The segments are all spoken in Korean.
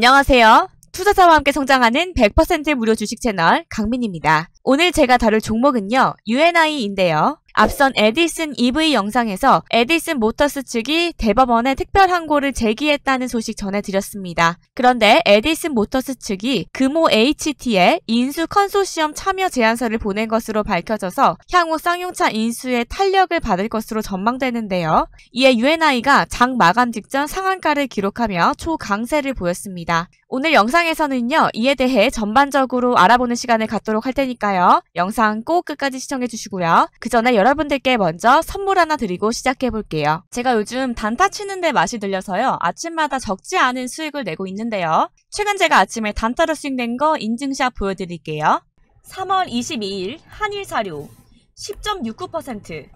안녕하세요. 투자자와 함께 성장하는 100% 무료 주식 채널 강민입니다. 오늘 제가 다룰 종목은요, UNI인데요. 앞선 에디슨 EV 영상에서 에디슨 모터스 측이 대법원에 특별 항고를 제기했다는 소식 전해드렸습니다. 그런데 에디슨 모터스 측이 금호 HT에 인수 컨소시엄 참여 제안서를 보낸 것으로 밝혀져서 향후 쌍용차 인수에 탄력을 받을 것으로 전망되는데요. 이에 UNI가 장 마감 직전 상한가를 기록하며 초강세를 보였습니다. 오늘 영상에서는요, 이에 대해 전반적으로 알아보는 시간을 갖도록 할 테니까요. 영상 꼭 끝까지 시청해주시고요. 그 전에 여러분들께 먼저 선물 하나 드리고 시작해볼게요. 제가 요즘 단타 치는데 맛이 들려서요. 아침마다 적지 않은 수익을 내고 있는데요. 최근 제가 아침에 단타로 수익 낸 거 인증샷 보여드릴게요. 3월 22일 한일사료 10.69%,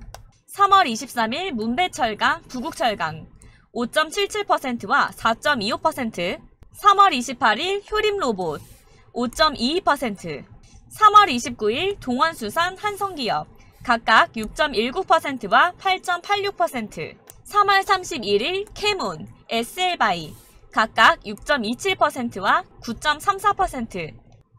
3월 23일 문배철강, 부국철강 5.77%와 4.25%, 3월 28일 효림로봇 5.22%, 3월 29일 동원수산 한성기업 각각 6.19%와 8.86%, 3월 31일 캐문, SL바이 각각 6.27%와 9.34%,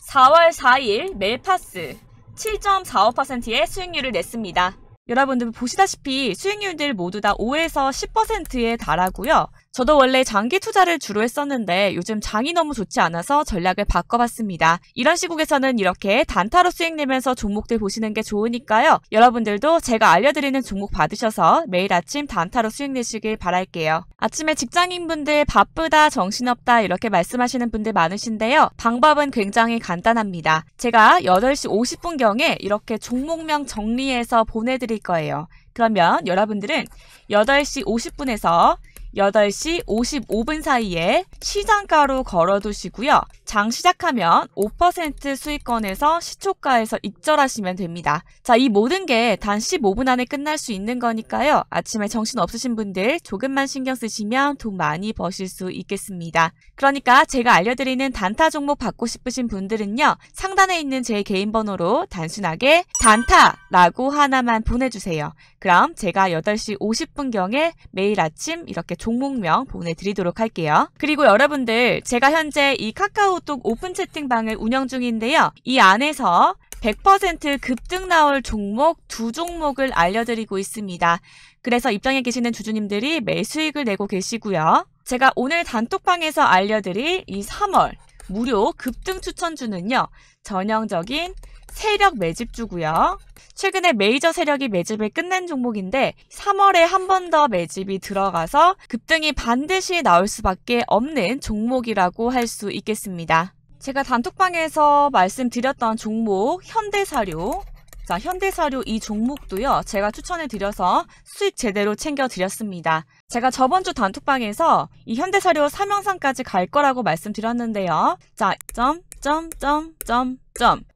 4월 4일 멜파스 7.45%의 수익률을 냈습니다. 여러분들 보시다시피 수익률들 모두 다 5에서 10%에 달하고요. 저도 원래 장기 투자를 주로 했었는데 요즘 장이 너무 좋지 않아서 전략을 바꿔봤습니다. 이런 시국에서는 이렇게 단타로 수익 내면서 종목들 보시는 게 좋으니까요. 여러분들도 제가 알려드리는 종목 받으셔서 매일 아침 단타로 수익 내시길 바랄게요. 아침에 직장인분들 바쁘다, 정신없다 이렇게 말씀하시는 분들 많으신데요. 방법은 굉장히 간단합니다. 제가 8시 50분경에 이렇게 종목명 정리해서 보내드릴 거예요. 그러면 여러분들은 8시 50분에서 8시 55분 사이에 시장가로 걸어두시고요. 장 시작하면 5% 수익권에서 시초가에서 익절하시면 됩니다. 자, 이 모든 게 단 15분 안에 끝날 수 있는 거니까요. 아침에 정신 없으신 분들 조금만 신경 쓰시면 돈 많이 버실 수 있겠습니다. 그러니까 제가 알려드리는 단타 종목 받고 싶으신 분들은요. 상단에 있는 제 개인 번호로 단순하게 단타라고 하나만 보내주세요. 그럼 제가 8시 50분경에 매일 아침 이렇게 종목명 보내드리도록 할게요. 그리고 여러분들, 제가 현재 이 카카오톡 오픈 채팅방을 운영 중인데요. 이 안에서 100% 급등 나올 종목 2종목을 알려드리고 있습니다. 그래서 입장에 계시는 주주님들이 매일 수익을 내고 계시고요. 제가 오늘 단톡방에서 알려드릴 이 3월 무료 급등 추천주는요. 전형적인 세력 매집주고요. 최근에 메이저 세력이 매집을 끝낸 종목인데 3월에 한 번 더 매집이 들어가서 급등이 반드시 나올 수밖에 없는 종목이라고 할 수 있겠습니다. 제가 단톡방에서 말씀드렸던 종목 현대사료, 자, 현대사료 이 종목도요. 제가 추천해드려서 수익 제대로 챙겨드렸습니다. 제가 저번주 단톡방에서 이 현대사료 3형상까지 갈 거라고 말씀드렸는데요. 자,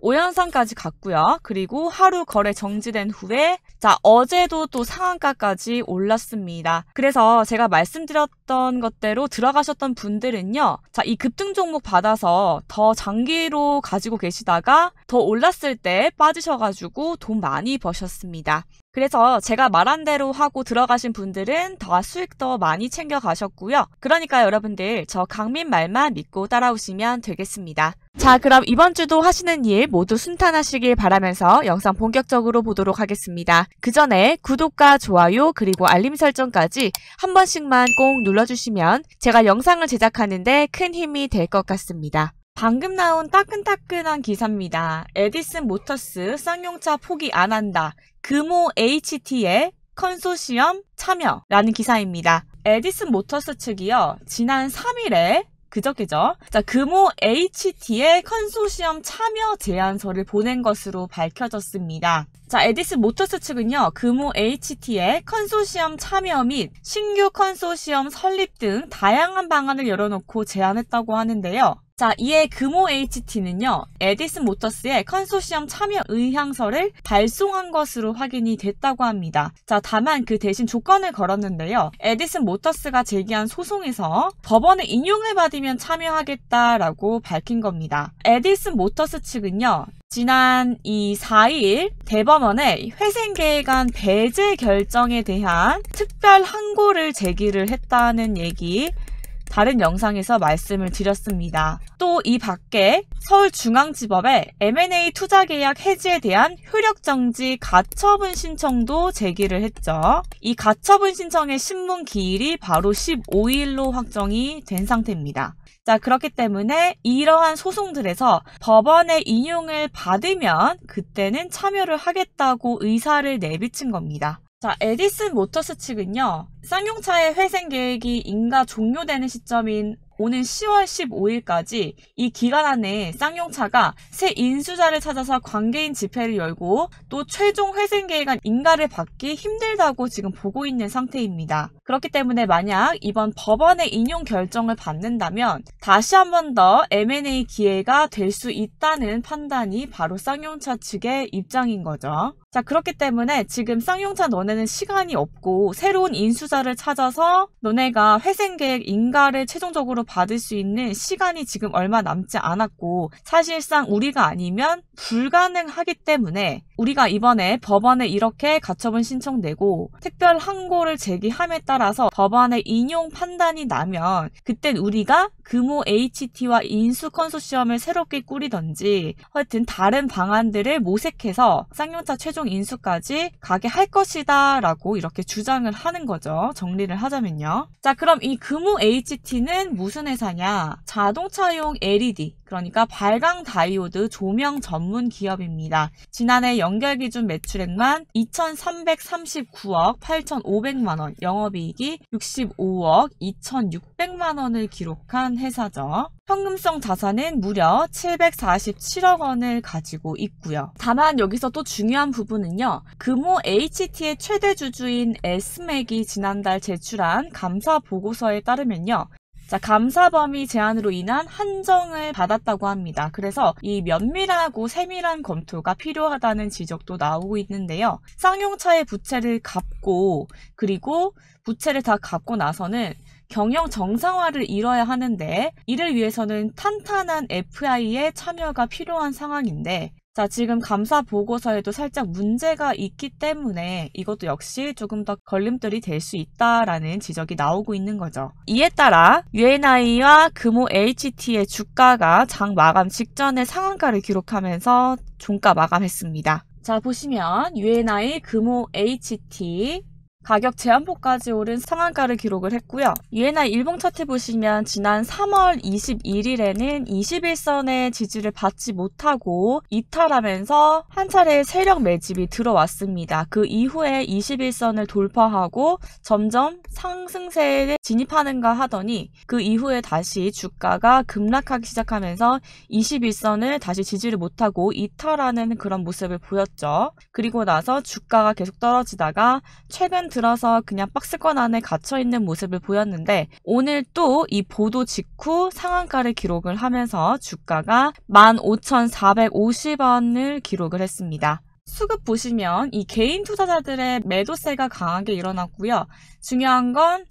5연상까지 갔고요. 그리고 하루 거래 정지된 후에 자, 어제도 또 상한가까지 올랐습니다. 그래서 제가 말씀드렸던 것대로 들어가셨던 분들은요. 자, 이 급등 종목 받아서 더 장기로 가지고 계시다가 더 올랐을 때 빠지셔가지고 돈 많이 버셨습니다. 그래서 제가 말한 대로 하고 들어가신 분들은 더 수익 더 많이 챙겨 가셨고요. 그러니까 여러분들 저 강민 말만 믿고 따라오시면 되겠습니다. 자, 그럼 이번 주도 하시는 일 모두 순탄하시길 바라면서 영상 본격적으로 보도록 하겠습니다. 그 전에 구독과 좋아요 그리고 알림 설정까지 한 번씩만 꼭 눌러주시면 제가 영상을 제작하는데 큰 힘이 될 것 같습니다. 방금 나온 따끈따끈한 기사입니다. 에디슨 모터스 쌍용차 포기 안 한다. 금호 HT의 컨소시엄 참여라는 기사입니다. 에디슨 모터스 측이요. 지난 3일에 그저께죠. 자, 금호 HT의 컨소시엄 참여 제안서를 보낸 것으로 밝혀졌습니다. 자, 에디슨 모터스 측은요. 금호 HT의 컨소시엄 참여 및 신규 컨소시엄 설립 등 다양한 방안을 열어놓고 제안했다고 하는데요. 자, 이에 금호 HT는요. 에디슨 모터스의 컨소시엄 참여 의향서를 발송한 것으로 확인이 됐다고 합니다. 자, 다만 그 대신 조건을 걸었는데요. 에디슨 모터스가 제기한 소송에서 법원의 인용을 받으면 참여하겠다라고 밝힌 겁니다. 에디슨 모터스 측은요. 지난 4일 대법원에 회생계획안 배제 결정에 대한 특별 항고를 제기를 했다는 얘기 다른 영상에서 말씀을 드렸습니다. 또 이 밖에 서울중앙지법에 M&A 투자계약 해지에 대한 효력정지 가처분 신청도 제기를 했죠. 이 가처분 신청의 신문 기일이 바로 15일로 확정이 된 상태입니다. 자, 그렇기 때문에 이러한 소송들에서 법원의 인용을 받으면 그때는 참여를 하겠다고 의사를 내비친 겁니다. 자, 에디슨 모터스 측은요, 쌍용차의 회생 계획이 인가 종료되는 시점인 오는 10월 15일까지 이 기간 안에 쌍용차가 새 인수자를 찾아서 관계인 집회를 열고 또 최종 회생 계획안 인가를 받기 힘들다고 지금 보고 있는 상태입니다. 그렇기 때문에 만약 이번 법원의 인용 결정을 받는다면 다시 한 번 더 M&A 기회가 될 수 있다는 판단이 바로 쌍용차 측의 입장인 거죠. 자, 그렇기 때문에 지금 쌍용차 너네는 시간이 없고 새로운 인수자를 찾아서 너네가 회생계획 인가를 최종적으로 받을 수 있는 시간이 지금 얼마 남지 않았고 사실상 우리가 아니면 불가능하기 때문에 우리가 이번에 법원에 이렇게 가처분 신청 내고 특별 항고를 제기함에 따라서 법원의 인용 판단이 나면 그땐 우리가 금호 HT와 인수 컨소시엄을 새롭게 꾸리던지 하여튼 다른 방안들을 모색해서 쌍용차 최종 인수까지 가게 할 것이다 라고 이렇게 주장을 하는 거죠. 정리를 하자면요. 자, 그럼 이 금호 HT는 무슨 회사냐? 자동차용 LED, 그러니까 발광 다이오드 조명 전문 기업입니다. 지난해 연결 기준 매출액만 2,339억 8,500만원, 영업이익이 65억 2,600만원을 기록한 회사죠. 현금성 자산은 무려 747억 원을 가지고 있고요. 다만 여기서 또 중요한 부분은요. 금호 HT의 최대 주주인 에스맥이 지난달 제출한 감사 보고서에 따르면요. 자, 감사 범위 제한으로 인한 한정을 받았다고 합니다. 그래서 이 면밀하고 세밀한 검토가 필요하다는 지적도 나오고 있는데요. 쌍용차의 부채를 갚고 그리고 부채를 다 갚고 나서는 경영 정상화를 이뤄야 하는데 이를 위해서는 탄탄한 FI의 참여가 필요한 상황인데 자, 지금 감사 보고서에도 살짝 문제가 있기 때문에 이것도 역시 조금 더 걸림돌이 될 수 있다라는 지적이 나오고 있는 거죠. 이에 따라 UNI와 금호 HT의 주가가 장 마감 직전에 상한가를 기록하면서 종가 마감했습니다. 자, 보시면 UNI, 금호 HT 가격 제한폭까지 오른 상한가를 기록을 했고요. UNI 일봉 차트 보시면 지난 3월 21일에는 21선의 지지를 받지 못하고 이탈하면서 한 차례 세력 매집이 들어왔습니다. 그 이후에 21선을 돌파하고 점점 상승세에 진입하는가 하더니 그 이후에 다시 주가가 급락하기 시작하면서 21선을 다시 지지를 못하고 이탈하는 그런 모습을 보였죠. 그리고 나서 주가가 계속 떨어지다가 최근 들어서 그냥 박스권 안에 갇혀있는 모습을 보였는데 오늘 또 이 보도 직후 상한가를 기록을 하면서 주가가 15,450원을 기록을 했습니다. 수급 보시면 이 개인 투자자들의 매도세가 강하게 일어났고요. 중요한 건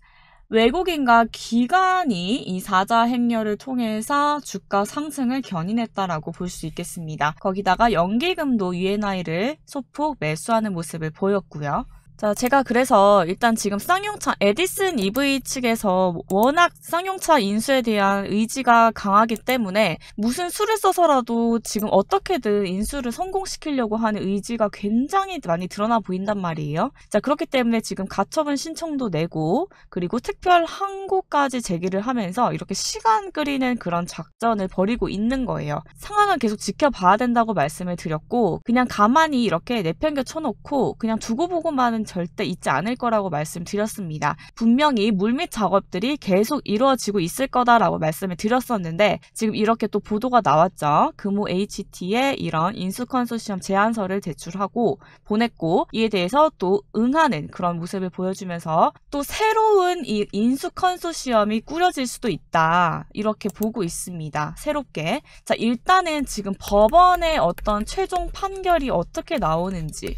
외국인과 기관이 이 사자 행렬을 통해서 주가 상승을 견인했다라고 볼 수 있겠습니다. 거기다가 연기금도 UNI를 소폭 매수하는 모습을 보였고요. 자, 제가 그래서 일단 지금 쌍용차 에디슨 EV 측에서 워낙 쌍용차 인수에 대한 의지가 강하기 때문에 무슨 수를 써서라도 지금 어떻게든 인수를 성공시키려고 하는 의지가 굉장히 많이 드러나 보인단 말이에요. 자, 그렇기 때문에 지금 가처분 신청도 내고 그리고 특별 항고까지 제기를 하면서 이렇게 시간 끄리는 그런 작전을 벌이고 있는 거예요. 상황을 계속 지켜봐야 된다고 말씀을 드렸고 그냥 가만히 이렇게 내팽겨 쳐놓고 그냥 두고 보고만은 절대 있지 않을 거라고 말씀드렸습니다. 분명히 물밑 작업들이 계속 이루어지고 있을 거다라고 말씀을 드렸었는데 지금 이렇게 또 보도가 나왔죠. 금호 HT에 이런 인수 컨소시엄 제안서를 제출하고 보냈고 이에 대해서 또 응하는 그런 모습을 보여주면서 또 새로운 이 인수 컨소시엄이 꾸려질 수도 있다. 이렇게 보고 있습니다. 새롭게. 자, 일단은 지금 법원의 어떤 최종 판결이 어떻게 나오는지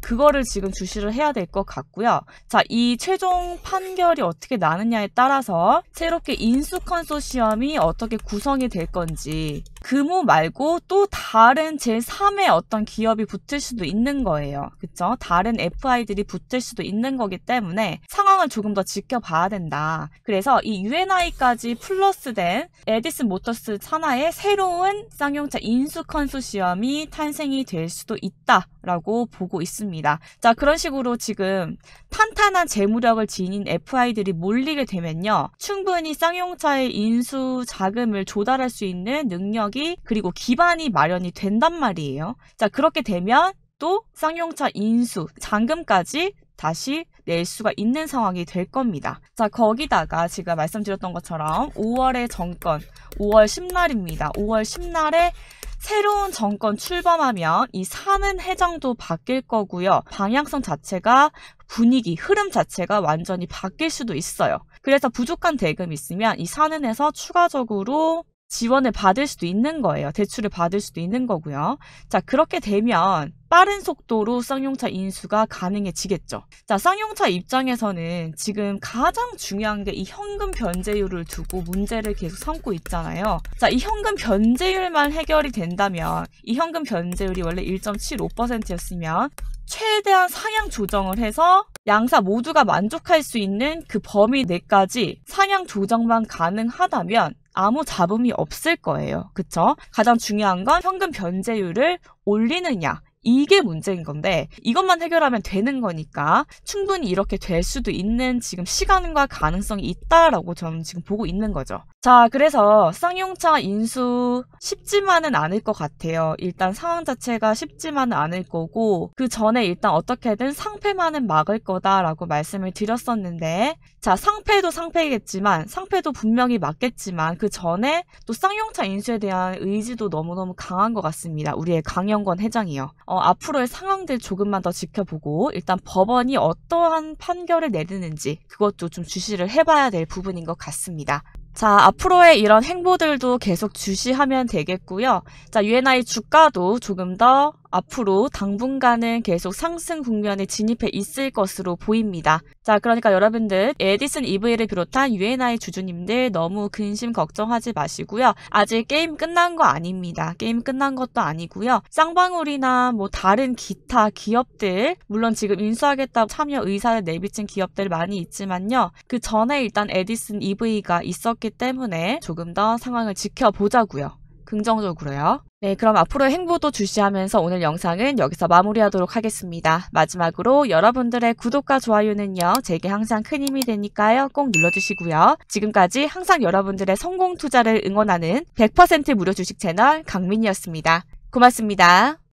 그거를 지금 주시를 해야 될 것 같고요. 자, 이 최종 판결이 어떻게 나느냐에 따라서 새롭게 인수 컨소시엄이 어떻게 구성이 될 건지 금호 말고 또 다른 제3의 어떤 기업이 붙을 수도 있는 거예요. 그쵸? 다른 FI들이 붙을 수도 있는 거기 때문에 상황을 조금 더 지켜봐야 된다. 그래서 이 UNI까지 플러스된 에디슨 모터스 산하의 새로운 쌍용차 인수 컨소시엄이 탄생이 될 수도 있다라고 보고 있습니다. 자, 그런 식으로 지금 탄탄한 재무력을 지닌 FI들이 몰리게 되면요. 충분히 쌍용차의 인수 자금을 조달할 수 있는 능력이 그리고 기반이 마련이 된단 말이에요. 자, 그렇게 되면 또 쌍용차 인수 잔금까지 다시 낼 수가 있는 상황이 될 겁니다. 자, 거기다가 제가 말씀드렸던 것처럼 5월의 정권, 5월 10날입니다. 5월 10날에 새로운 정권 출범하면 이 사는 회장도 바뀔 거고요. 방향성 자체가 분위기, 흐름 자체가 완전히 바뀔 수도 있어요. 그래서 부족한 대금이 있으면 이 사는에서 추가적으로 지원을 받을 수도 있는 거예요. 대출을 받을 수도 있는 거고요. 자, 그렇게 되면 빠른 속도로 쌍용차 인수가 가능해지겠죠. 자, 쌍용차 입장에서는 지금 가장 중요한 게 이 현금 변제율을 두고 문제를 계속 삼고 있잖아요. 자, 이 현금 변제율만 해결이 된다면 이 현금 변제율이 원래 1.75%였으면 최대한 상향 조정을 해서 양사 모두가 만족할 수 있는 그 범위 내까지 상향 조정만 가능하다면 아무 잡음이 없을 거예요. 그쵸? 가장 중요한 건 현금 변제율을 올리느냐. 이게 문제인 건데 이것만 해결하면 되는 거니까 충분히 이렇게 될 수도 있는 지금 시간과 가능성이 있다라고 저는 지금 보고 있는 거죠. 자, 그래서 쌍용차 인수 쉽지만은 않을 것 같아요. 일단 상황 자체가 쉽지만은 않을 거고 그 전에 일단 어떻게든 상패만은 막을 거다라고 말씀을 드렸었는데 자, 상패도 상패겠지만 상패도 분명히 맞겠지만 그 전에 또 쌍용차 인수에 대한 의지도 너무너무 강한 것 같습니다. 우리의 강영권 회장이요. 앞으로의 상황들 조금만 더 지켜보고 일단 법원이 어떠한 판결을 내리는지 그것도 좀 주시를 해봐야 될 부분인 것 같습니다. 자, 앞으로의 이런 행보들도 계속 주시하면 되겠고요. 자, UNI 주가도 조금 더 앞으로 당분간은 계속 상승 국면에 진입해 있을 것으로 보입니다. 자, 그러니까 여러분들 에디슨 EV를 비롯한 UNI 주주님들 너무 근심 걱정하지 마시고요. 아직 게임 끝난 거 아닙니다. 게임 끝난 것도 아니고요. 쌍방울이나 뭐 다른 기타 기업들 물론 지금 인수하겠다고 참여 의사를 내비친 기업들 많이 있지만요. 그 전에 일단 에디슨 EV가 있었기 때문에 조금 더 상황을 지켜보자고요. 긍정적으로요. 네, 그럼 앞으로의 행보도 주시하면서 오늘 영상은 여기서 마무리하도록 하겠습니다. 마지막으로 여러분들의 구독과 좋아요는요, 제게 항상 큰 힘이 되니까요, 꼭 눌러주시고요. 지금까지 항상 여러분들의 성공 투자를 응원하는 100% 무료 주식 채널 강민이었습니다. 고맙습니다.